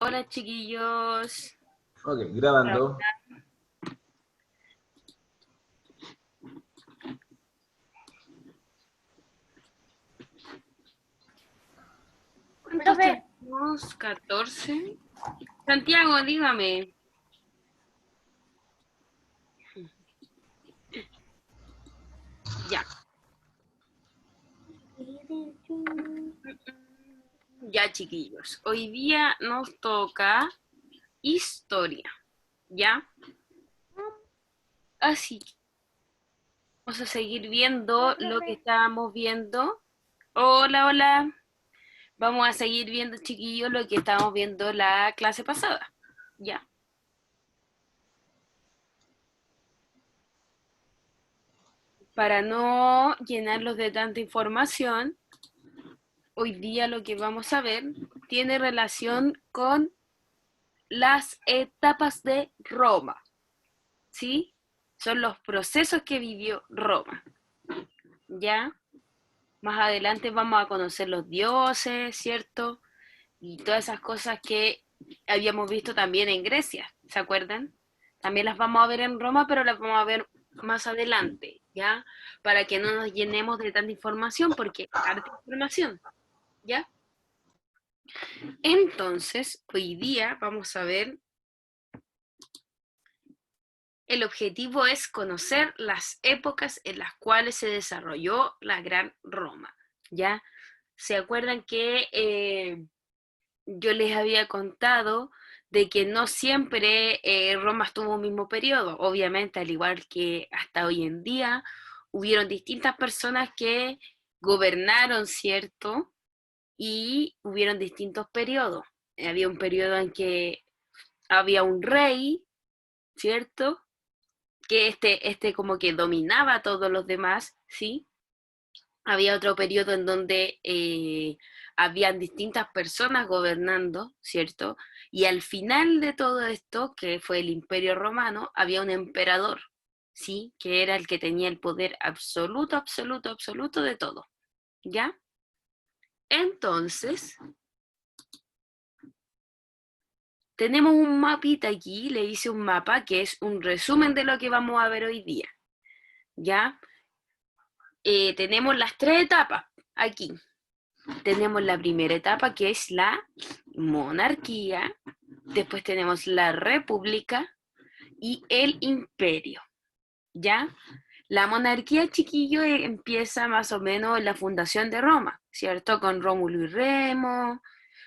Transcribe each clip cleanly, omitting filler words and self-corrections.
Hola chiquillos. Ok, grabando. ¿Cuántos Profe, tenemos? 14. Santiago, dígame. Ya. Ya, chiquillos. Hoy día nos toca historia. ¿Ya? Así que vamos a seguir viendo lo que estábamos viendo. Hola, hola. Vamos a seguir viendo, chiquillos, lo que estábamos viendo la clase pasada. ¿Ya? Para no llenarlos de tanta información, hoy día lo que vamos a ver tiene relación con las etapas de Roma, ¿sí? Son los procesos que vivió Roma, ¿ya? Más adelante vamos a conocer los dioses, ¿cierto? Y todas esas cosas que habíamos visto también en Grecia, ¿se acuerdan? También las vamos a ver en Roma, pero las vamos a ver más adelante, ¿ya? Para que no nos llenemos de tanta información, porque harta información, ¿ya? Entonces, hoy día vamos a ver, el objetivo es conocer las épocas en las cuales se desarrolló la Gran Roma, ¿ya? ¿Se acuerdan que yo les había contado de que no siempre Roma estuvo en un mismo periodo? Obviamente, al igual que hasta hoy en día, hubieron distintas personas que gobernaron, ¿cierto? Y hubieron distintos periodos. Había un periodo en que había un rey, ¿cierto? Que este como que dominaba a todos los demás, ¿sí? Había otro periodo en donde habían distintas personas gobernando, ¿cierto? Y al final de todo esto, que fue el Imperio Romano, había un emperador, ¿sí? Que era el que tenía el poder absoluto, absoluto, absoluto de todo, ¿ya? Entonces, tenemos un mapita aquí, le hice un mapa que es un resumen de lo que vamos a ver hoy día, ¿ya? Tenemos las tres etapas aquí. Tenemos la primera etapa que es la monarquía, después tenemos la república y el imperio, ¿ya? La monarquía, chiquillo, empieza más o menos en la fundación de Roma, ¿cierto? Con Rómulo y Remo,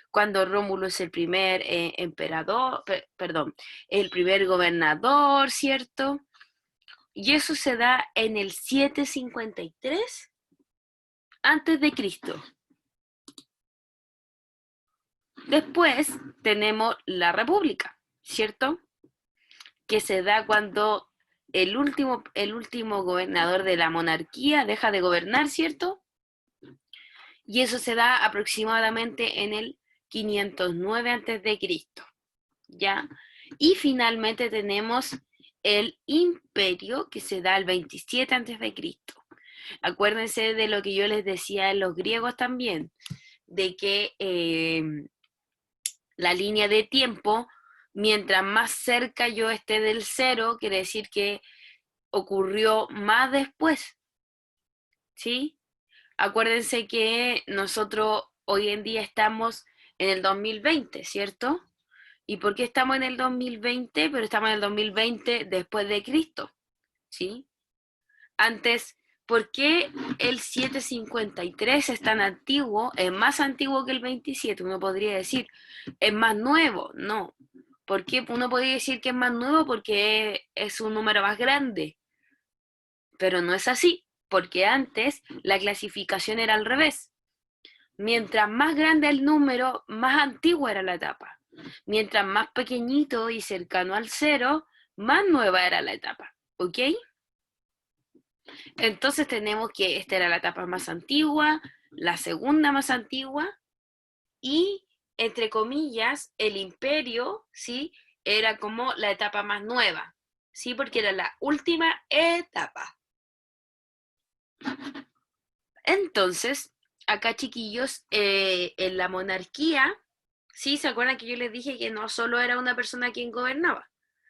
cuando Rómulo es el primer emperador, perdón, el primer gobernador, ¿cierto? Y eso se da en el 753 antes de Cristo. Después tenemos la república, ¿cierto? Que se da cuando el último gobernador de la monarquía deja de gobernar, ¿cierto? Y eso se da aproximadamente en el 509 antes de Cristo, ¿ya? Y finalmente tenemos el imperio que se da el 27 antes de Cristo. Acuérdense de lo que yo les decía en los griegos también, de que la línea de tiempo, mientras más cerca yo esté del cero, quiere decir que ocurrió más después, ¿sí? Acuérdense que nosotros hoy en día estamos en el 2020, ¿cierto? ¿Y por qué estamos en el 2020? Pero estamos en el 2020 después de Cristo, ¿sí? Antes, ¿por qué el 753 es tan antiguo? Es más antiguo que el 27, uno podría decir. Es más nuevo, no. ¿Por qué uno podría decir que es más nuevo? Porque es un número más grande. Pero no es así, porque antes la clasificación era al revés. Mientras más grande el número, más antigua era la etapa. Mientras más pequeñito y cercano al cero, más nueva era la etapa. ¿Ok? Entonces tenemos que esta era la etapa más antigua, la segunda más antigua y, entre comillas, el imperio, ¿sí? Era como la etapa más nueva, ¿sí? Porque era la última etapa. Entonces, acá chiquillos, en la monarquía Sí, ¿se acuerdan que yo les dije que no solo era una persona quien gobernaba?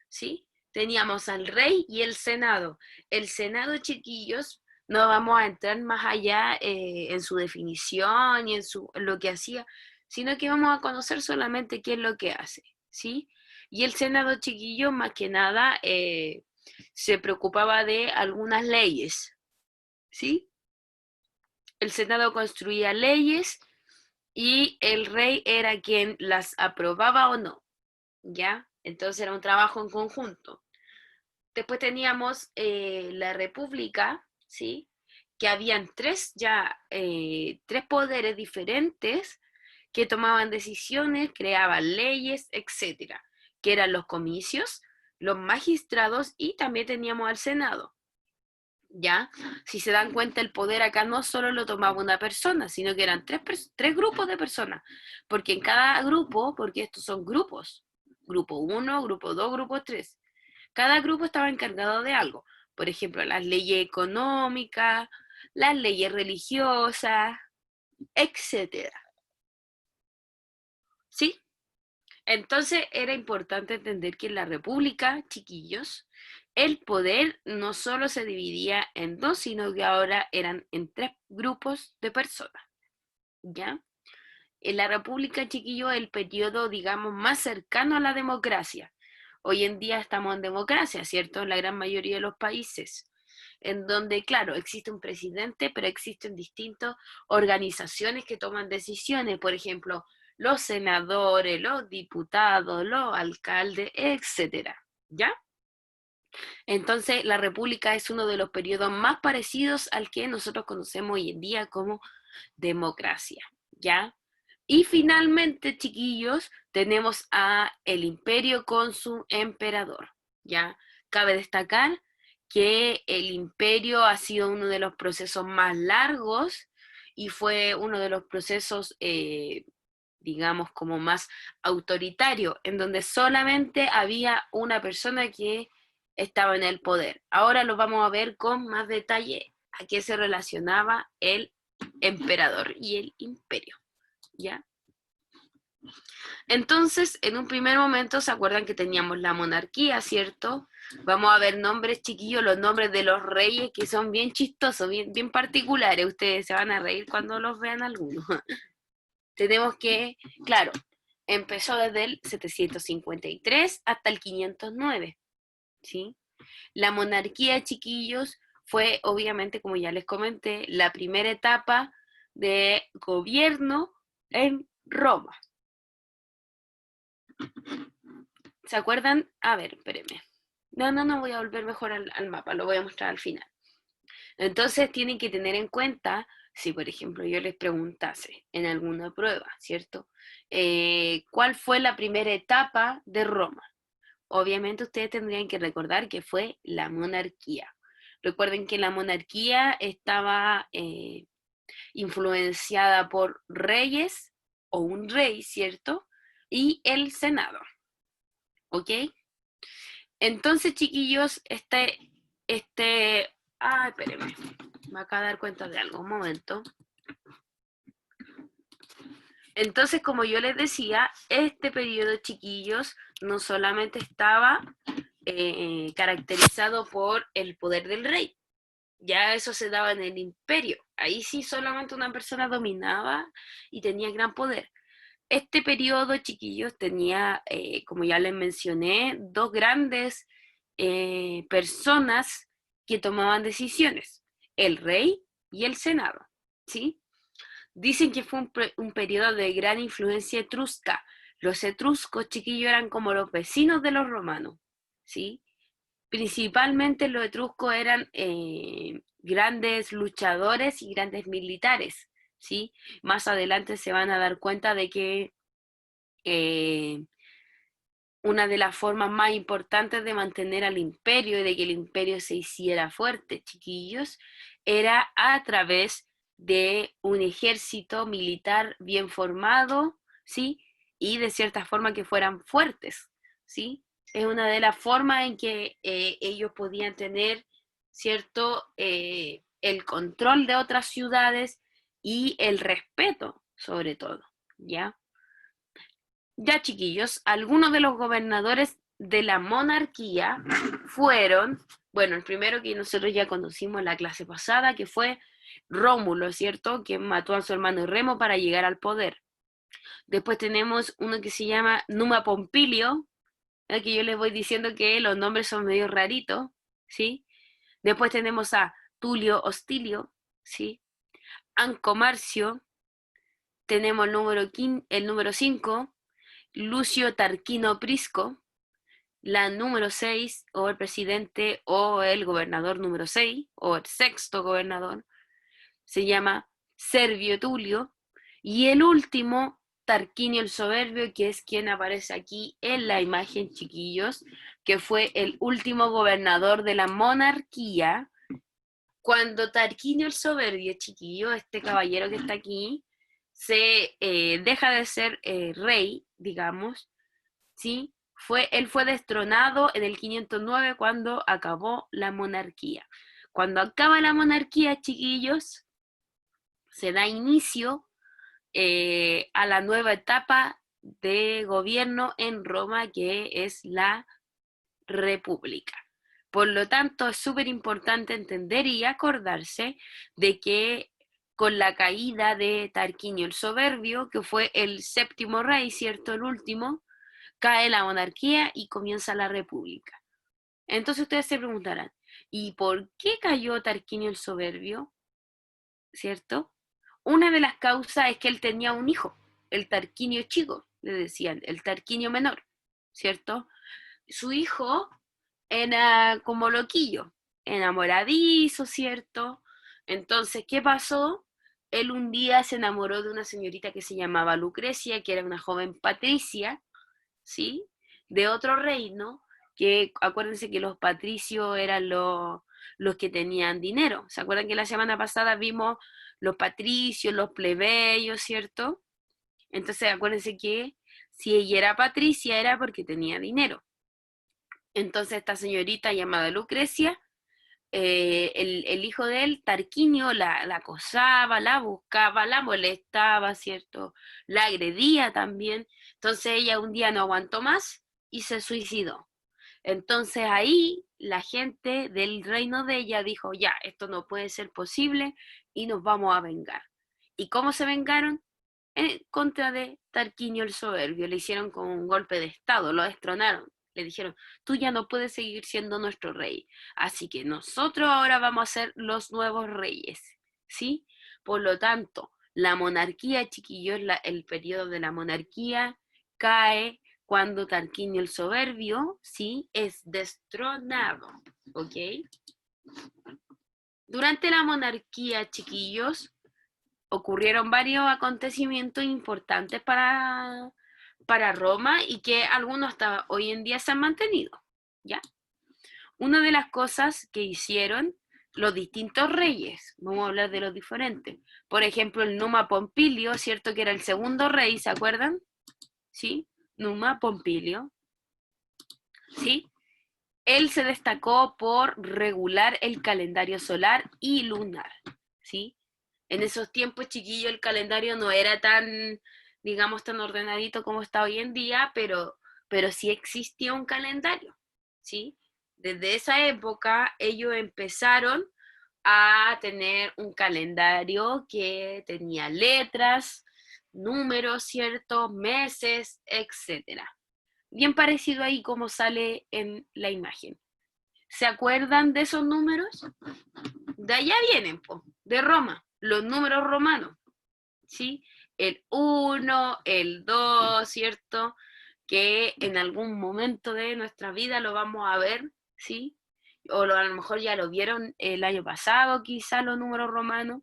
¿Sí? Teníamos al rey y el senado. El senado, chiquillos, no vamos a entrar más allá en su definición y en lo que hacía, sino que vamos a conocer solamente qué es lo que hace, ¿sí? Y el senado, chiquillos, más que nada, se preocupaba de algunas leyes, ¿sí? El senado construía leyes y el rey era quien las aprobaba o no, ¿ya? Entonces era un trabajo en conjunto. Después teníamos la república, ¿sí? Que habían tres poderes diferentes que tomaban decisiones, creaban leyes, etcétera, que eran los comicios, los magistrados y también teníamos al Senado. ¿Ya? Si se dan cuenta, el poder acá no solo lo tomaba una persona, sino que eran tres grupos de personas, porque en cada grupo, porque estos son grupos, grupo uno, grupo 2, grupo 3, cada grupo estaba encargado de algo. Por ejemplo, las leyes económicas, las leyes religiosas, etcétera. ¿Sí? Entonces era importante entender que en la República, chiquillos, el poder no solo se dividía en dos, sino que ahora eran en tres grupos de personas, ¿ya? En la República, chiquillos, el periodo, digamos, más cercano a la democracia. Hoy en día estamos en democracia, ¿cierto? En la gran mayoría de los países, en donde, claro, existe un presidente, pero existen distintas organizaciones que toman decisiones, por ejemplo, los senadores, los diputados, los alcaldes, etcétera, ¿ya? Entonces, la república es uno de los periodos más parecidos al que nosotros conocemos hoy en día como democracia, ¿ya? Y finalmente, chiquillos, tenemos a el imperio con su emperador, ¿ya? Cabe destacar que el imperio ha sido uno de los procesos más largos y fue uno de los procesos, digamos, como más autoritario, en donde solamente había una persona que estaba en el poder. Ahora lo vamos a ver con más detalle a qué se relacionaba el emperador y el imperio, ¿ya? Entonces, en un primer momento, ¿se acuerdan que teníamos la monarquía, cierto? Vamos a ver nombres, chiquillos, los nombres de los reyes que son bien chistosos, bien particulares. Ustedes se van a reír cuando los vean algunos. Tenemos que, claro, empezó desde el 753 hasta el 509, ¿sí? La monarquía, chiquillos, fue obviamente, como ya les comenté, la primera etapa de gobierno en Roma. ¿Se acuerdan? A ver, espérenme. No, voy a volver mejor al mapa, lo voy a mostrar al final. Entonces tienen que tener en cuenta, si por ejemplo yo les preguntase en alguna prueba, ¿cierto? ¿Cuál fue la primera etapa de Roma? Obviamente ustedes tendrían que recordar que fue la monarquía. Recuerden que la monarquía estaba influenciada por reyes o un rey, ¿cierto? Y el Senado, ¿ok? Entonces, chiquillos, espérenme, me acabo de dar cuenta de algo, un momento. Entonces, como yo les decía, este periodo, chiquillos, no solamente estaba caracterizado por el poder del rey, ya eso se daba en el imperio, ahí sí solamente una persona dominaba y tenía gran poder. Este periodo, chiquillos, tenía, como ya les mencioné, dos grandes personas que tomaban decisiones, el rey y el senado, ¿sí? Dicen que fue un periodo de gran influencia etrusca. Los etruscos, chiquillos, eran como los vecinos de los romanos, ¿sí? Principalmente los etruscos eran grandes luchadores y grandes militares, ¿sí? Más adelante se van a dar cuenta de que eh, una de las formas más importantes de mantener al imperio y de que el imperio se hiciera fuerte, chiquillos, era a través de un ejército militar bien formado, ¿sí? Y de cierta forma que fueran fuertes, ¿sí? Es una de las formas en que ellos podían tener, ¿cierto? El control de otras ciudades y el respeto, sobre todo, ¿ya? Ya, chiquillos, algunos de los gobernadores de la monarquía fueron, bueno, el primero que nosotros ya conocimos en la clase pasada, que fue Rómulo, ¿cierto? Que mató a su hermano Remo para llegar al poder. Después tenemos uno que se llama Numa Pompilio, que yo les voy diciendo que los nombres son medio raritos, ¿sí? Después tenemos a Tulio Hostilio, ¿sí? Anco Marcio, tenemos el número 5, Lucio Tarquino Prisco, la número 6, o el presidente o el gobernador número 6, o el sexto gobernador, se llama Servio Tulio, y el último, Tarquinio el Soberbio, que es quien aparece aquí en la imagen, chiquillos, que fue el último gobernador de la monarquía. Cuando Tarquinio el Soberbio, chiquillo, este caballero que está aquí, se deja de ser rey, digamos, ¿sí? Él fue destronado en el 509 cuando acabó la monarquía. Cuando acaba la monarquía, chiquillos, se da inicio a la nueva etapa de gobierno en Roma, que es la república. Por lo tanto, es súper importante entender y acordarse de que con la caída de Tarquinio el Soberbio, que fue el séptimo rey, ¿cierto? El último, cae la monarquía y comienza la república. Entonces ustedes se preguntarán, ¿y por qué cayó Tarquinio el Soberbio? ¿Cierto? Una de las causas es que él tenía un hijo, el Tarquinio chico, le decían, el Tarquinio menor, ¿cierto? Su hijo era como loquillo, enamoradizo, ¿cierto? Entonces, ¿qué pasó? Él un día se enamoró de una señorita que se llamaba Lucrecia, que era una joven patricia, ¿sí? De otro reino, que acuérdense que los patricios eran los que tenían dinero. ¿Se acuerdan que la semana pasada vimos los patricios, los plebeyos, ¿cierto? Entonces acuérdense que si ella era patricia era porque tenía dinero. Entonces esta señorita llamada Lucrecia, el hijo de él, Tarquinio, la acosaba, la buscaba, la molestaba, ¿cierto? La agredía también. Entonces ella un día no aguantó más y se suicidó. Entonces ahí la gente del reino de ella dijo, ya, esto no puede ser posible y nos vamos a vengar. ¿Y cómo se vengaron? En contra de Tarquinio el Soberbio. Le hicieron con un golpe de estado, lo destronaron. Le dijeron, tú ya no puedes seguir siendo nuestro rey. Así que nosotros ahora vamos a ser los nuevos reyes. ¿Sí? Por lo tanto, la monarquía, chiquillos, el periodo de la monarquía cae cuando Tarquinio el Soberbio, ¿sí? Es destronado. ¿Ok? Durante la monarquía, chiquillos, ocurrieron varios acontecimientos importantes para Roma y que algunos hasta hoy en día se han mantenido, ¿ya? Una de las cosas que hicieron los distintos reyes, vamos a hablar de los diferentes, por ejemplo, el Numa Pompilio, ¿cierto? Que era el segundo rey, ¿se acuerdan? ¿Sí? Numa Pompilio, ¿sí? Él se destacó por regular el calendario solar y lunar, ¿sí? En esos tiempos, chiquillo, el calendario no era tan, digamos, tan ordenadito como está hoy en día, pero sí existía un calendario, ¿sí? Desde esa época ellos empezaron a tener un calendario que tenía letras, números, ¿cierto? Meses, etcétera. Bien parecido ahí como sale en la imagen. ¿Se acuerdan de esos números? De allá vienen, po, de Roma, los números romanos, ¿sí? El 1, el 2, ¿cierto? Que en algún momento de nuestra vida lo vamos a ver, ¿sí? O a lo mejor ya lo vieron el año pasado, quizá los números romanos,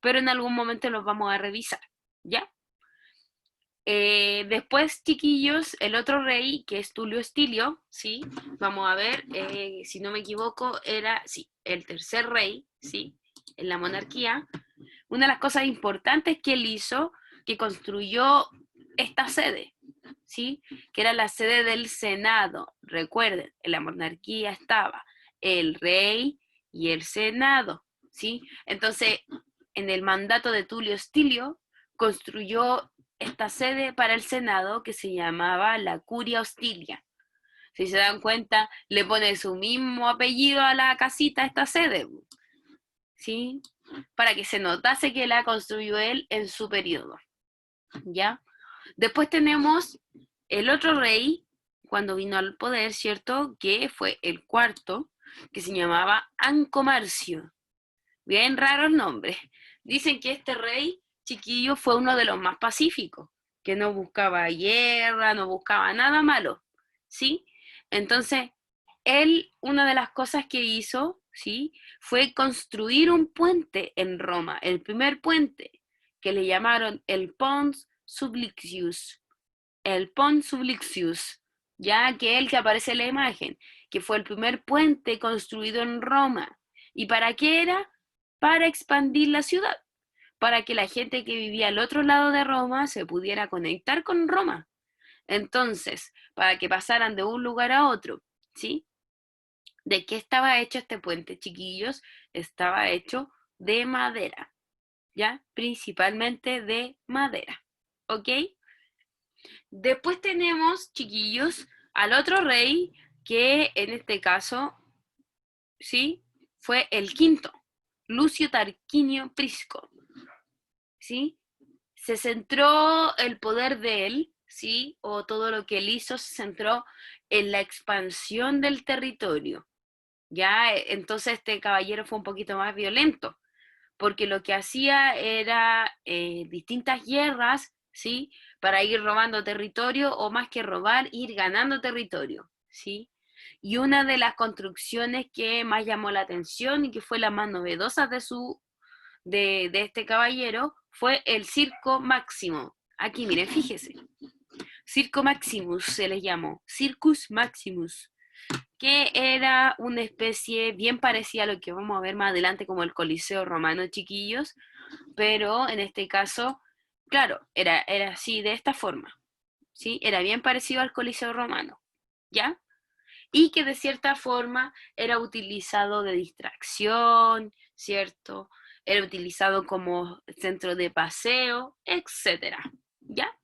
pero en algún momento los vamos a revisar, ¿ya? Después, chiquillos, el otro rey, que es Tulio Estilio, ¿sí? Vamos a ver, si no me equivoco, era, sí, el tercer rey, ¿sí? En la monarquía. Una de las cosas importantes que él hizo, que construyó esta sede, ¿sí? Que era la sede del Senado. Recuerden, en la monarquía estaba el rey y el Senado, ¿sí? Entonces, en el mandato de Tulio Estilio, construyó esta sede para el Senado que se llamaba la Curia Hostilia. Si se dan cuenta, le pone su mismo apellido a la casita, a esta sede, ¿sí? Para que se notase que la construyó él en su periodo, ¿ya? Después tenemos el otro rey, cuando vino al poder, ¿cierto? Que fue el cuarto, que se llamaba Ancomarcio. Bien raro el nombre. Dicen que este rey chiquillo fue uno de los más pacíficos, que no buscaba guerra, no buscaba nada malo, ¿sí? Entonces, él, una de las cosas que hizo, ¿sí? Fue construir un puente en Roma, el primer puente, que le llamaron el Pons Sublicius, ya que el que aparece en la imagen, que fue el primer puente construido en Roma. ¿Y para qué era? Para expandir la ciudad, para que la gente que vivía al otro lado de Roma se pudiera conectar con Roma. Entonces, para que pasaran de un lugar a otro, ¿sí? ¿De qué estaba hecho este puente, chiquillos? Estaba hecho de madera, ¿ya? Principalmente de madera, ¿ok? Después tenemos, chiquillos, al otro rey, que en este caso, ¿sí? Fue el quinto, Lucio Tarquinio Prisco, ¿sí? Se centró el poder de él, ¿sí? O todo lo que él hizo se centró en la expansión del territorio, ¿ya? Entonces este caballero fue un poquito más violento, porque lo que hacía era distintas guerras, ¿sí? Para ir robando territorio, o más que robar, ir ganando territorio, ¿sí? Y una de las construcciones que más llamó la atención y que fue la más novedosa de este caballero fue el Circo Máximo. Aquí, miren, fíjese. Circo Maximus se les llamó, Circus Maximus, que era una especie bien parecida a lo que vamos a ver más adelante como el Coliseo Romano, chiquillos, pero en este caso, claro, era así, de esta forma, ¿sí? Era bien parecido al Coliseo Romano, ¿ya? Y que de cierta forma era utilizado de distracción, ¿cierto? Era utilizado como centro de paseo, etcétera, ¿ya?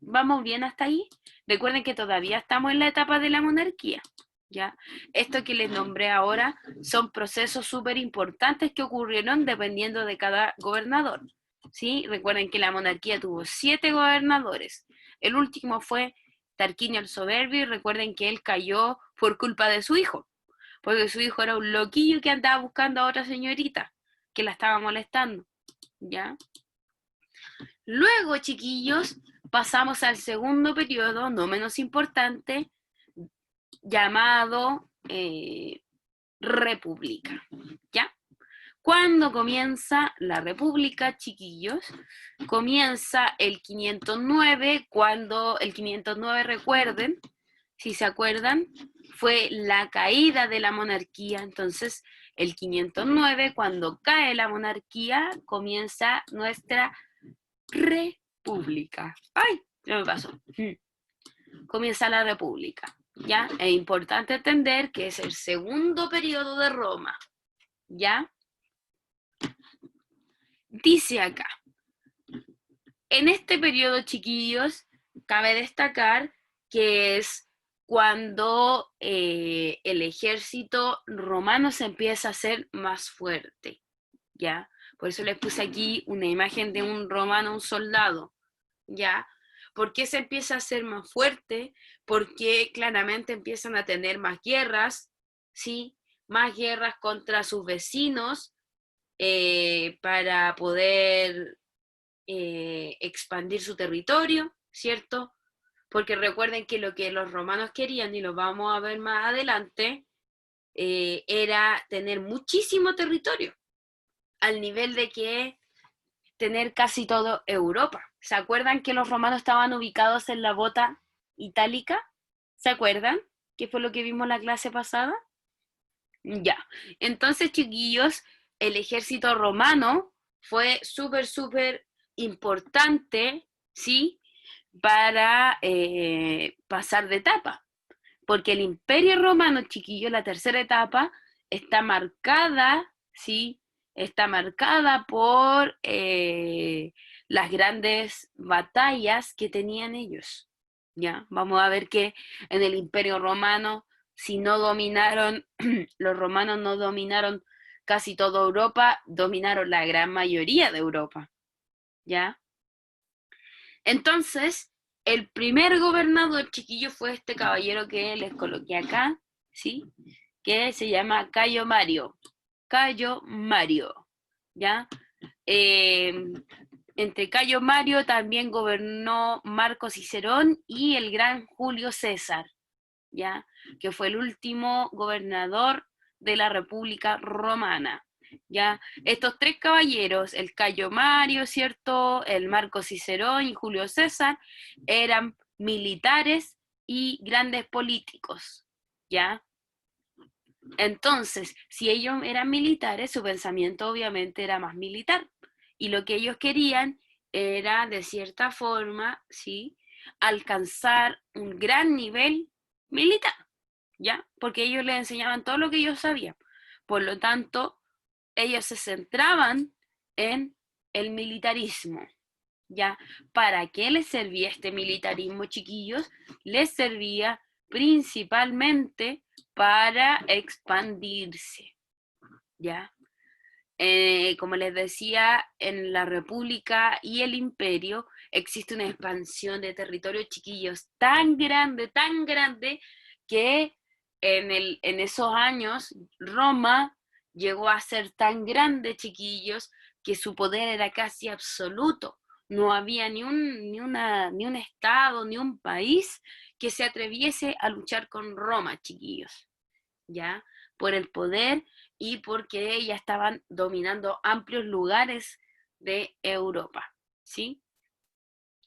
¿Vamos bien hasta ahí? Recuerden que todavía estamos en la etapa de la monarquía, ¿ya? Esto que les nombré ahora son procesos súper importantes que ocurrieron dependiendo de cada gobernador, ¿sí? Recuerden que la monarquía tuvo 7 gobernadores. El último fue Tarquinio el Soberbio, y recuerden que él cayó por culpa de su hijo, porque su hijo era un loquillo que andaba buscando a otra señorita que la estaba molestando, ¿ya? Luego, chiquillos, pasamos al segundo periodo, no menos importante, llamado República, ¿ya? ¿Cuándo comienza la República, chiquillos? Comienza el 509, cuando el 509, recuerden, si se acuerdan, fue la caída de la monarquía. Entonces, el 509, cuando cae la monarquía, comienza nuestra república. ¡Ay! Ya me pasó. Comienza la república, ¿ya? Es importante entender que es el segundo periodo de Roma, ¿ya? Dice acá, en este periodo, chiquillos, cabe destacar que es cuando el ejército romano se empieza a hacer más fuerte, ¿ya? Por eso les puse aquí una imagen de un romano, un soldado, ¿ya? ¿Por qué se empieza a hacer más fuerte? Porque claramente empiezan a tener más guerras, ¿sí? Más guerras contra sus vecinos para poder expandir su territorio, ¿cierto? Porque recuerden que lo que los romanos querían, y lo vamos a ver más adelante, era tener muchísimo territorio, al nivel de que tener casi todo Europa. ¿Se acuerdan que los romanos estaban ubicados en la bota itálica? ¿Se acuerdan? ¿Qué fue lo que vimos la clase pasada? Ya. Entonces, chiquillos, el ejército romano fue súper, súper importante, ¿sí? Para pasar de etapa. Porque el imperio romano, chiquillos, la tercera etapa, está marcada, ¿sí? Está marcada por las grandes batallas que tenían ellos. ¿Ya? Vamos a ver que en el Imperio Romano, si no dominaron, los romanos no dominaron casi toda Europa, dominaron la gran mayoría de Europa. ¿Ya? Entonces, el primer gobernador, chiquillo, fue este caballero que les coloqué acá, ¿sí? Que se llama Cayo Mario. Cayo Mario, ¿ya? Entre Cayo Mario también gobernó Marco Cicerón y el gran Julio César, ¿ya? Que fue el último gobernador de la República Romana. ¿Ya? Estos tres caballeros, el Cayo Mario, ¿cierto? El Marco Cicerón y Julio César, eran militares y grandes políticos, ¿ya? Entonces, si ellos eran militares, su pensamiento obviamente era más militar. Y lo que ellos querían era, de cierta forma, ¿sí? Alcanzar un gran nivel militar, ¿ya? Porque ellos les enseñaban todo lo que ellos sabían. Por lo tanto, ellos se centraban en el militarismo, ¿ya? ¿Para qué les servía este militarismo, chiquillos? Les servía principalmente para expandirse, ¿ya? Como les decía, en la República y el Imperio existe una expansión de territorio, chiquillos, tan grande, que en esos años Roma llegó a ser tan grande, chiquillos, que su poder era casi absoluto. No había ni un estado, ni un país que se atreviese a luchar con Roma, chiquillos, ¿ya? Por el poder y porque ya estaban dominando amplios lugares de Europa, ¿sí?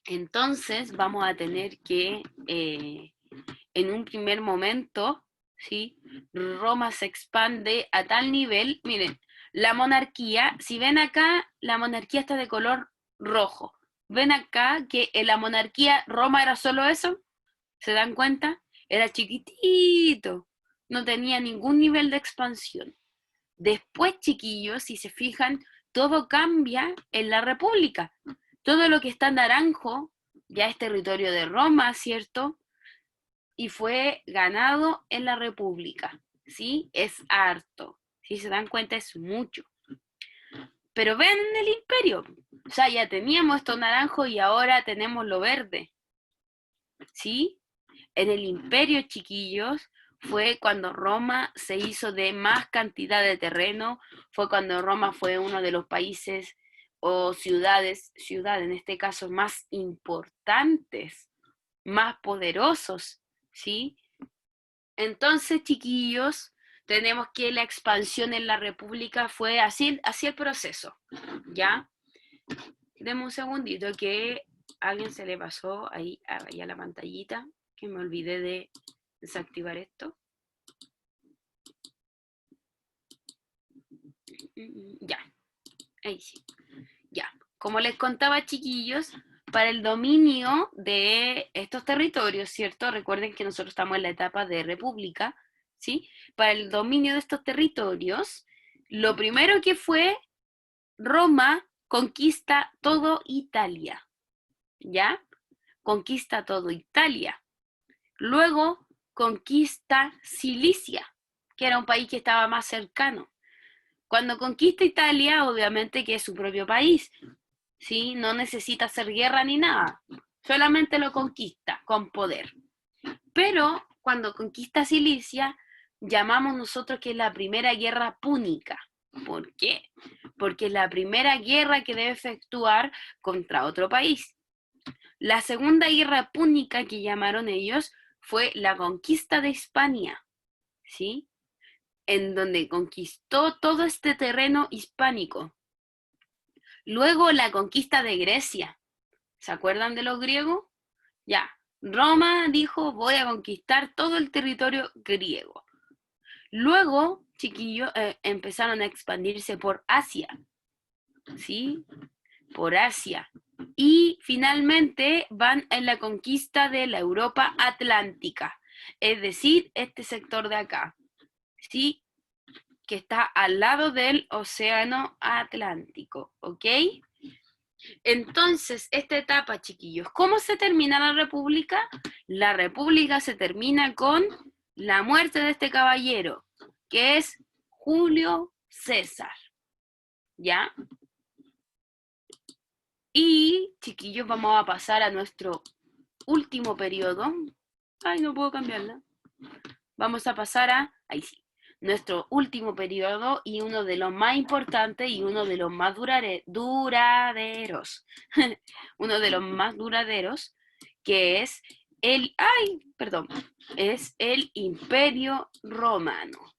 Entonces vamos a tener que, en un primer momento, ¿sí? Roma se expande a tal nivel, miren, la monarquía, si ven acá, la monarquía está de color rojo. ¿Ven acá que en la monarquía Roma era solo eso? ¿Se dan cuenta? Era chiquitito, no tenía ningún nivel de expansión. Después, chiquillos, si se fijan, todo cambia en la República. Todo lo que está en naranjo ya es territorio de Roma, ¿cierto? Y fue ganado en la República, ¿sí? Es harto. Si se dan cuenta, es mucho. Pero ven el imperio. O sea, ya teníamos esto naranjo y ahora tenemos lo verde, ¿sí? En el imperio, chiquillos, fue cuando Roma se hizo de más cantidad de terreno, fue cuando Roma fue uno de los países o ciudad en este caso, más importantes, más poderosos, ¿sí? Entonces, chiquillos, tenemos que la expansión en la República fue así el proceso, ¿ya? Deme un segundito que a alguien se le pasó ahí a la pantallita, que me olvidé de desactivar esto. Ya, ahí sí. Ya, como les contaba, chiquillos, para el dominio de estos territorios, ¿cierto? Recuerden que nosotros estamos en la etapa de república, ¿sí? Para el dominio de estos territorios, lo primero que fue, Roma conquista todo Italia, ¿ya? Conquista todo Italia. Luego conquista Cilicia, que era un país que estaba más cercano. Cuando conquista Italia, obviamente que es su propio país, ¿sí? No necesita hacer guerra ni nada, solamente lo conquista con poder. Pero cuando conquista Cilicia, llamamos nosotros que es la primera guerra púnica. ¿Por qué? Porque es la primera guerra que debe efectuar contra otro país. La segunda guerra púnica que llamaron ellos fue la conquista de Hispania, ¿sí? En donde conquistó todo este terreno hispánico. Luego la conquista de Grecia. ¿Se acuerdan de los griegos? Ya, Roma dijo, voy a conquistar todo el territorio griego. Luego, chiquillos, empezaron a expandirse por Asia, ¿sí? Por Asia. Y finalmente van en la conquista de la Europa Atlántica, es decir, este sector de acá, ¿sí? Que está al lado del Océano Atlántico, ¿ok? Entonces, esta etapa, chiquillos, ¿cómo se termina la república? La república se termina con la muerte de este caballero, que es Julio César, ¿ya? Y, chiquillos, vamos a pasar a nuestro último periodo. Ay, no puedo cambiarla. Vamos a pasar a, ahí sí, nuestro último periodo y uno de los más importantes y uno de los más duraderos. Uno de los más duraderos, que es es el Imperio Romano,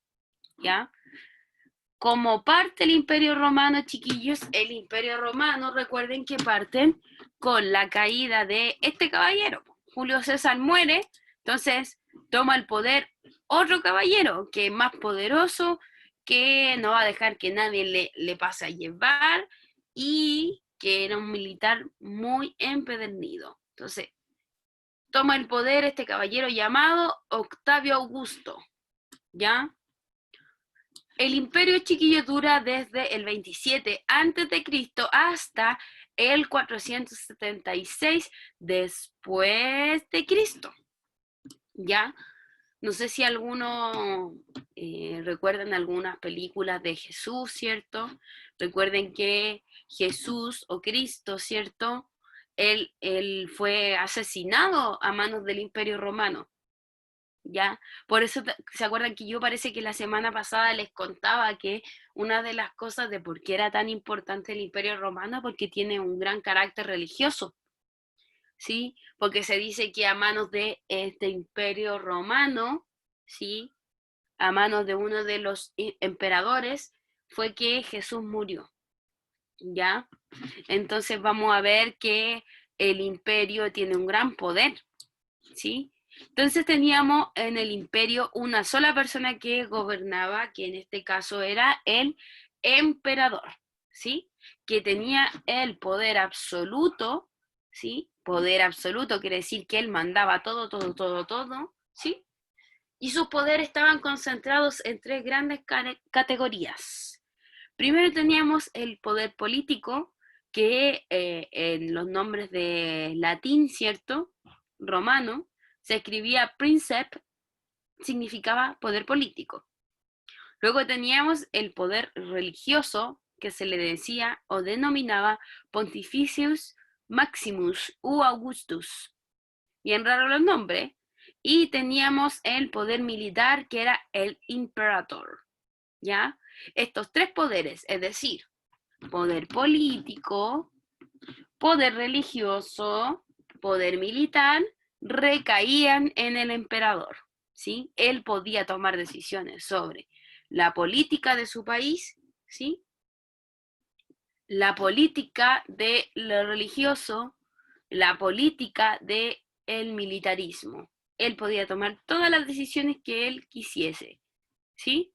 ¿ya? Como parte del Imperio Romano, chiquillos, el Imperio Romano, recuerden que parten con la caída de este caballero. Julio César muere, entonces toma el poder otro caballero que es más poderoso, que no va a dejar que nadie le pase a llevar y que era un militar muy empedernido. Entonces, toma el poder este caballero llamado Octavio Augusto, ¿ya? El imperio chiquillo dura desde el 27 a.C. hasta el 476 después de Cristo, ¿ya? No sé si alguno recuerdan algunas películas de Jesús, ¿cierto? Recuerden que Jesús o Cristo, ¿cierto? Él fue asesinado a manos del Imperio Romano, ¿ya? Por eso, ¿se acuerdan que yo parece que la semana pasada les contaba que una de las cosas de por qué era tan importante el Imperio Romano? Porque tiene un gran carácter religioso, ¿sí? Porque se dice que a manos de este Imperio Romano, ¿sí? A manos de uno de los emperadores, fue que Jesús murió, ¿ya? Entonces vamos a ver que el imperio tiene un gran poder, ¿sí? Entonces teníamos en el imperio una sola persona que gobernaba, que en este caso era el emperador, ¿sí? Que tenía el poder absoluto, ¿sí? Poder absoluto quiere decir que él mandaba todo, ¿sí? Y sus poderes estaban concentrados en tres grandes categorías. Primero teníamos el poder político, que en los nombres de latín, ¿cierto? Romano, se escribía princeps, significaba poder político. Luego teníamos el poder religioso, que se le decía o denominaba Pontificius Maximus u Augustus. Bien raro los nombres. Y teníamos el poder militar, que era el imperator, ¿ya? Estos tres poderes, es decir, poder político, poder religioso, poder militar, recaían en el emperador, ¿sí? Él podía tomar decisiones sobre la política de su país, ¿sí? La política de lo religioso, la política de el militarismo. Él podía tomar todas las decisiones que él quisiese, ¿sí?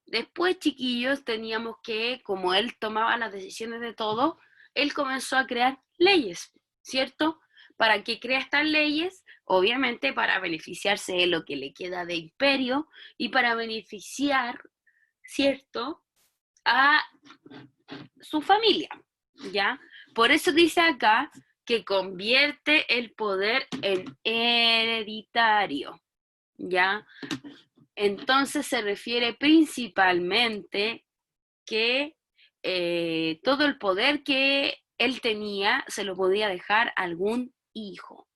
Después, chiquillos, teníamos que, como él tomaba las decisiones de todo, él comenzó a crear leyes, ¿cierto? ¿Para qué crea estas leyes? Obviamente para beneficiarse de lo que le queda de imperio y para beneficiar, ¿cierto?, a su familia, ¿ya? Por eso dice acá que convierte el poder en hereditario, ¿ya? Entonces se refiere principalmente que todo el poder que él tenía se lo podía dejar a algún hijo.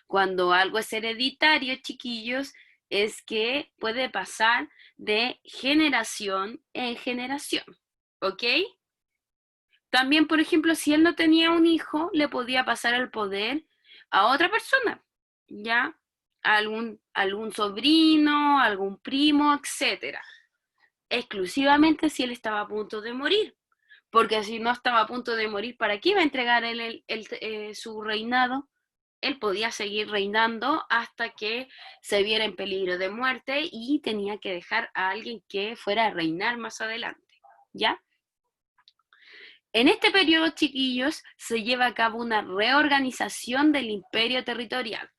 Cuando algo es hereditario, chiquillos, es que puede pasar de generación en generación, ¿ok? También, por ejemplo, si él no tenía un hijo, le podía pasar el poder a otra persona, ¿ya? Algún sobrino, algún primo, etcétera. Exclusivamente si él estaba a punto de morir. Porque si no estaba a punto de morir, ¿para qué iba a entregar su reinado? Él podía seguir reinando hasta que se viera en peligro de muerte y tenía que dejar a alguien que fuera a reinar más adelante, ¿ya? En este periodo, chiquillos, se lleva a cabo una reorganización del imperio territorial,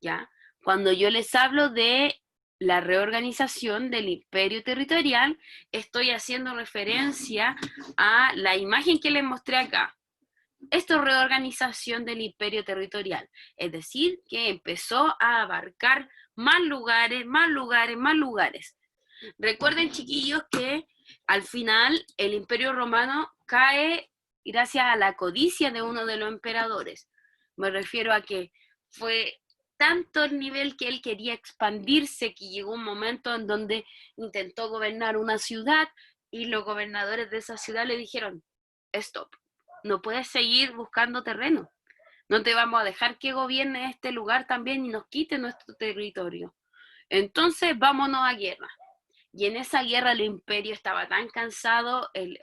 ¿ya? Cuando yo les hablo de la reorganización del imperio territorial, estoy haciendo referencia a la imagen que les mostré acá, Esto reorganización del imperio territorial, es decir, que empezó a abarcar más lugares, más lugares, más lugares. Recuerden, chiquillos, que al final el imperio romano cae gracias a la codicia de uno de los emperadores. Me refiero a que fue tanto el nivel que él quería expandirse que llegó un momento en donde intentó gobernar una ciudad y los gobernadores de esa ciudad le dijeron, stop, no puedes seguir buscando terreno, no te vamos a dejar que gobierne este lugar también y nos quite nuestro territorio. Entonces vámonos a guerra. Y en esa guerra el imperio estaba tan cansado, el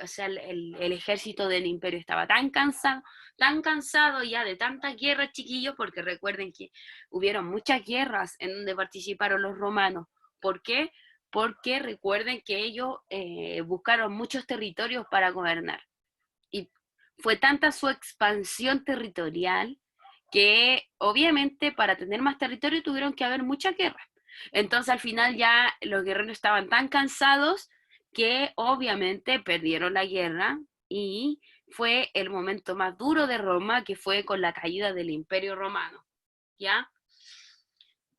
ejército del imperio estaba tan cansado ya de tantas guerras, chiquillos, porque recuerden que hubieron muchas guerras en donde participaron los romanos. ¿Por qué? Porque recuerden que ellos buscaron muchos territorios para gobernar. Y fue tanta su expansión territorial que obviamente para tener más territorio tuvieron que haber muchas guerras. Entonces al final ya los guerreros estaban tan cansados que obviamente perdieron la guerra y fue el momento más duro de Roma, que fue con la caída del Imperio Romano, ¿ya?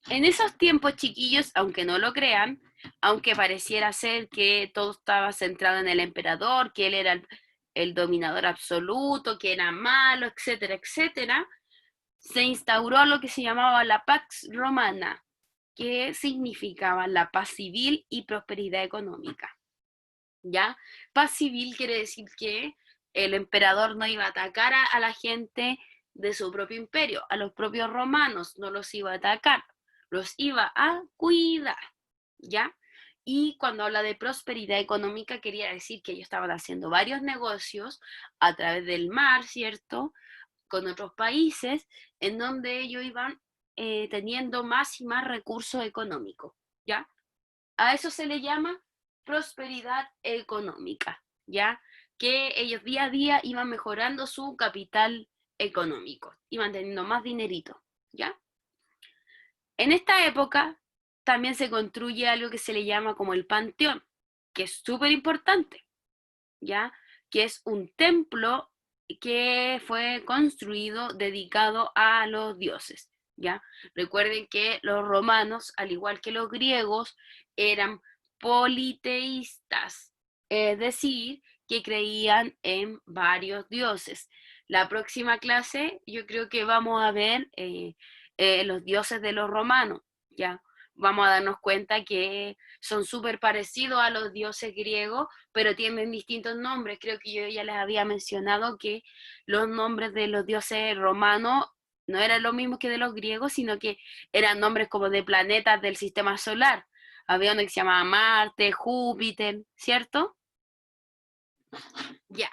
En esos tiempos, chiquillos, aunque no lo crean, aunque pareciera ser que todo estaba centrado en el emperador, que él era el dominador absoluto, que era malo, etcétera, etcétera, se instauró lo que se llamaba la Pax Romana, que significaba la paz civil y prosperidad económica. ¿Ya? Paz civil quiere decir que el emperador no iba a atacar a la gente de su propio imperio, a los propios romanos, no los iba a atacar, los iba a cuidar, ¿ya? Y cuando habla de prosperidad económica, quería decir que ellos estaban haciendo varios negocios a través del mar, ¿cierto? Con otros países, en donde ellos iban teniendo más y más recursos económicos, ¿ya? A eso se le llama prosperidad económica, ¿ya? Que ellos día a día iban mejorando su capital económico, iban teniendo más dinerito, ¿ya? En esta época también se construye algo que se le llama como el panteón, que es súper importante, ¿ya? Que es un templo que fue construido dedicado a los dioses, ¿ya? Recuerden que los romanos, al igual que los griegos, eran politeístas, es decir, que creían en varios dioses. La próxima clase yo creo que vamos a ver los dioses de los romanos, ¿ya? Vamos a darnos cuenta que son súper parecidos a los dioses griegos, pero tienen distintos nombres. Creo que yo ya les había mencionado que los nombres de los dioses romanos no eran los mismos que de los griegos, sino que eran nombres como de planetas del sistema solar. Había uno que se llamaba Marte, Júpiter, ¿cierto? Ya.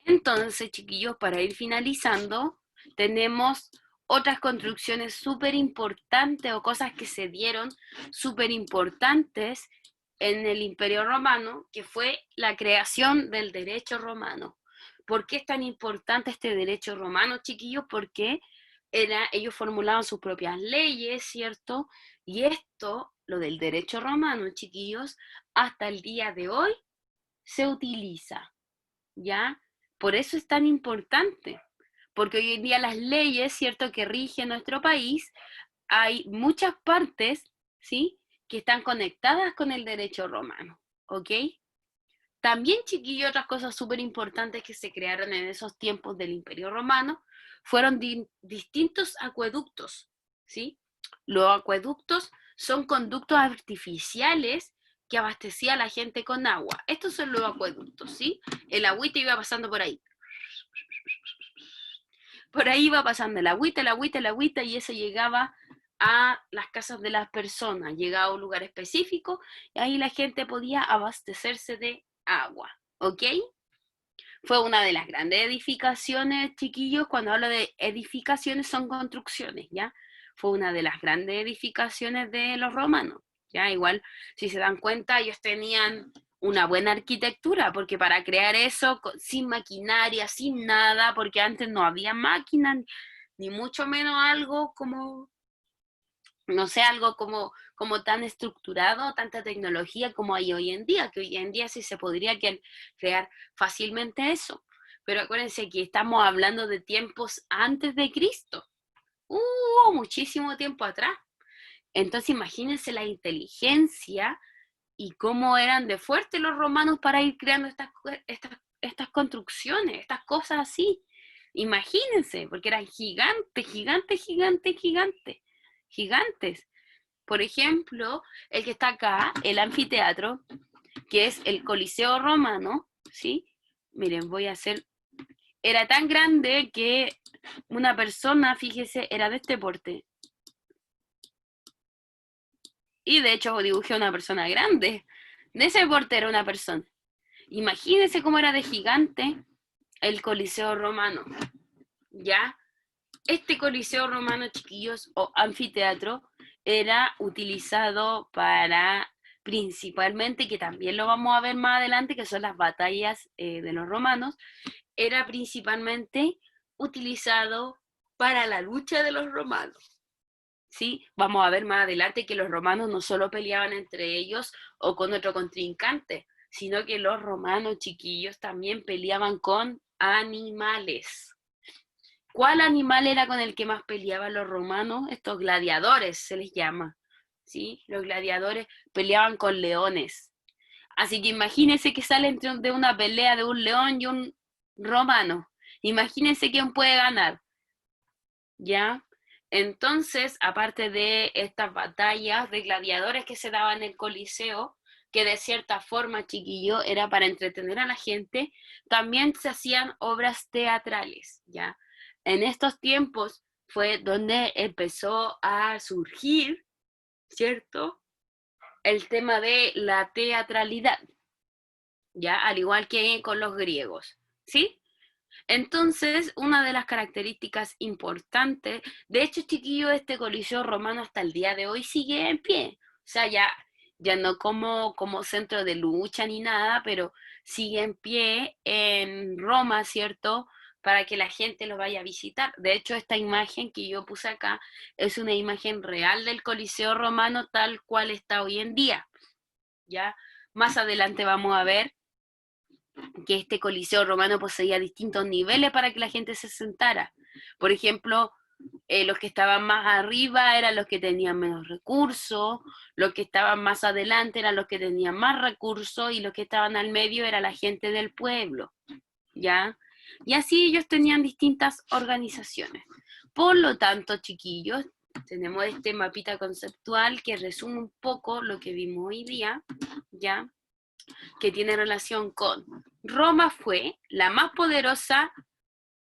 Entonces, chiquillos, para ir finalizando, tenemos otras construcciones súper importantes o cosas que se dieron súper importantes en el Imperio Romano, que fue la creación del derecho romano. ¿Por qué es tan importante este derecho romano, chiquillos? Porque ellos formulaban sus propias leyes, ¿cierto? Y esto, lo del derecho romano, chiquillos, hasta el día de hoy se utiliza, ¿ya? Por eso es tan importante, porque hoy en día las leyes, ¿cierto?, que rigen nuestro país, hay muchas partes, ¿sí?, que están conectadas con el derecho romano, ¿ok? También, chiquillo, otras cosas súper importantes que se crearon en esos tiempos del Imperio Romano fueron distintos acueductos, ¿sí? Los acueductos son conductos artificiales que abastecía a la gente con agua. Estos son los acueductos, ¿sí? El agüita iba pasando por ahí. Por ahí iba pasando el agüita, el agüita, el agüita, y eso llegaba a las casas de las personas, llegaba a un lugar específico, y ahí la gente podía abastecerse de agua, ¿ok? Fue una de las grandes edificaciones, chiquillos. Cuando hablo de edificaciones son construcciones, ¿ya? Fue una de las grandes edificaciones de los romanos, ¿ya? Igual, si se dan cuenta, ellos tenían una buena arquitectura, porque para crear eso, sin maquinaria, sin nada, porque antes no había máquinas, ni mucho menos algo como, no sé, algo como tan estructurado, tanta tecnología como hay hoy en día, que hoy en día sí se podría crear fácilmente eso. pero acuérdense que estamos hablando de tiempos antes de Cristo, muchísimo tiempo atrás. Entonces imagínense la inteligencia y cómo eran de fuertes los romanos para ir creando estas construcciones, estas cosas así. Imagínense, porque eran gigantes, gigantes, gigantes, gigantes, gigantes. Por ejemplo, el que está acá, el anfiteatro, que es el Coliseo Romano, ¿sí? Miren, voy a hacer... Era tan grande que una persona, fíjese, era de este porte. Y de hecho dibujé a una persona grande. De ese porte era una persona. Imagínense cómo era de gigante el Coliseo Romano. ¿Ya? Este Coliseo Romano, chiquillos, o anfiteatro, era utilizado para principalmente, que también lo vamos a ver más adelante, que son las batallas de los romanos, era principalmente utilizado para la lucha de los romanos. ¿Sí? Vamos a ver más adelante que los romanos no solo peleaban entre ellos o con otro contrincante, sino que los romanos, chiquillos, también peleaban con animales. ¿Cuál animal era con el que más peleaban los romanos? Estos gladiadores se les llama, ¿sí? Los gladiadores peleaban con leones. Así que imagínense que salen de una pelea de un león y un romano. Imagínense quién puede ganar, ¿ya? Entonces, aparte de estas batallas de gladiadores que se daban en el Coliseo, que de cierta forma, chiquillo, era para entretener a la gente, también se hacían obras teatrales, ¿ya? En estos tiempos fue donde empezó a surgir, ¿cierto? El tema de la teatralidad, ¿ya? Al igual que con los griegos, ¿sí? Entonces, una de las características importantes, de hecho, chiquillo, este Coliseo Romano hasta el día de hoy sigue en pie. O sea, ya no como centro de lucha ni nada, pero sigue en pie en Roma, ¿cierto? Para que la gente lo vaya a visitar. De hecho, esta imagen que yo puse acá es una imagen real del Coliseo Romano tal cual está hoy en día. ¿Ya? Más adelante vamos a ver que este Coliseo Romano poseía distintos niveles para que la gente se sentara. Por ejemplo, los que estaban más arriba eran los que tenían menos recursos, los que estaban más adelante eran los que tenían más recursos y los que estaban al medio era la gente del pueblo, ¿ya? Y así ellos tenían distintas organizaciones. Por lo tanto, chiquillos, tenemos este mapita conceptual que resume un poco lo que vimos hoy día, ¿ya? Que tiene relación con Roma fue la más poderosa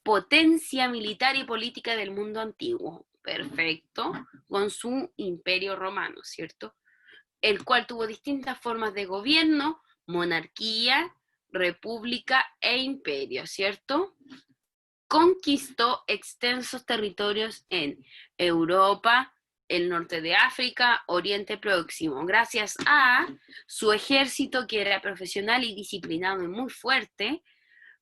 potencia militar y política del mundo antiguo, perfecto, con su imperio romano, ¿cierto? El cual tuvo distintas formas de gobierno, monarquía, república e imperio, ¿cierto? Conquistó extensos territorios en Europa, el norte de África, Oriente Próximo, gracias a su ejército que era profesional y disciplinado y muy fuerte,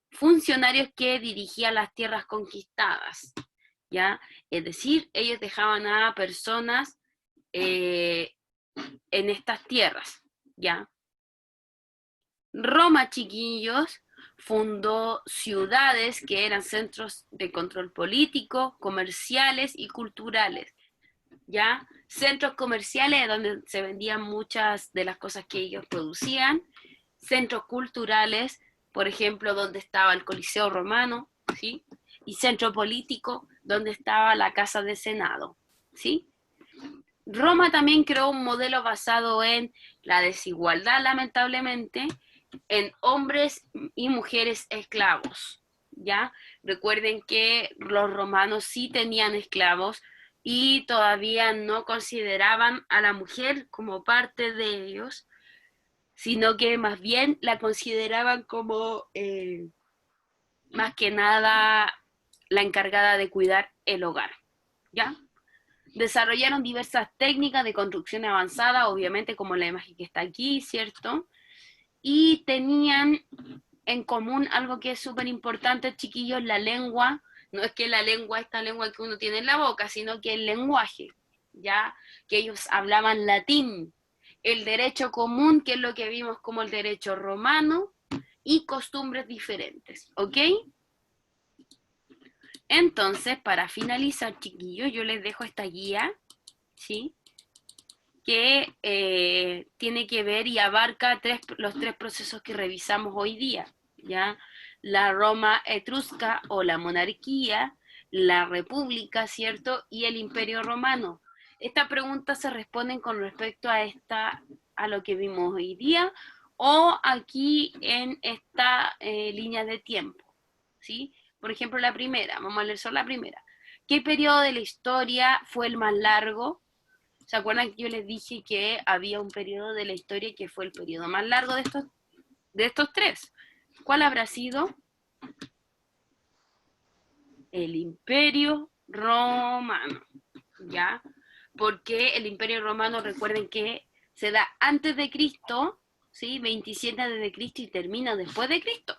funcionarios que dirigían las tierras conquistadas, ¿ya? Es decir, ellos dejaban a personas en estas tierras, ¿ya? Roma, chiquillos, fundó ciudades que eran centros de control político, comerciales y culturales, ¿ya? Centros comerciales donde se vendían muchas de las cosas que ellos producían, centros culturales, por ejemplo, donde estaba el Coliseo Romano, ¿sí? Y centro político, donde estaba la Casa de Senado, ¿sí? Roma también creó un modelo basado en la desigualdad, lamentablemente, en hombres y mujeres esclavos, ¿ya? Recuerden que los romanos sí tenían esclavos y todavía no consideraban a la mujer como parte de ellos, sino que más bien la consideraban como, más que nada, la encargada de cuidar el hogar, ¿ya? Desarrollaron diversas técnicas de construcción avanzada, obviamente como la imagen que está aquí, ¿cierto? Y tenían en común algo que es súper importante, chiquillos, la lengua. No es que la lengua, esta lengua que uno tiene en la boca, sino que el lenguaje, ¿ya? Que ellos hablaban latín. El derecho común, que es lo que vimos como el derecho romano, y costumbres diferentes, ¿ok? Entonces, para finalizar, chiquillos, yo les dejo esta guía, ¿sí? Que tiene que ver y abarca los tres procesos que revisamos hoy día, ¿ya? La Roma etrusca o la monarquía, la república, ¿cierto? Y el imperio romano. Estas preguntas se responden con respecto a lo que vimos hoy día o aquí en esta línea de tiempo, ¿sí? Por ejemplo, la primera, vamos a leer solo la primera. ¿Qué periodo de la historia fue el más largo? ¿Se acuerdan que yo les dije que había un periodo de la historia que fue el periodo más largo de estos tres? ¿Cuál habrá sido? El Imperio Romano, ¿ya? Porque el Imperio Romano, recuerden que se da antes de Cristo, ¿sí? 27 antes de Cristo y termina después de Cristo,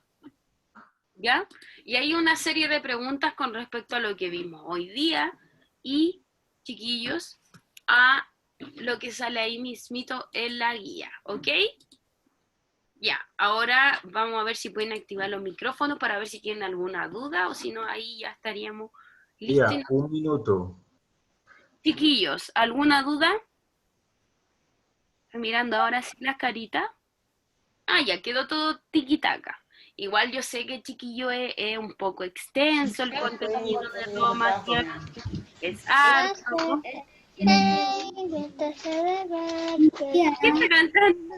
¿ya? Y hay una serie de preguntas con respecto a lo que vimos hoy día y, chiquillos, a lo que sale ahí mismito en la guía, ¿ok? Ya, ahora vamos a ver si pueden activar los micrófonos para ver si tienen alguna duda o si no, ahí ya estaríamos listos. Tía, 1 minuto. Chiquillos, ¿alguna duda? Estoy mirando ahora sí las caritas. Ah, ya quedó todo tiquitaca. Igual yo sé que chiquillo es un poco extenso el contenido de Roma, ¿cierto? Es harto. ¿Qué está cantando?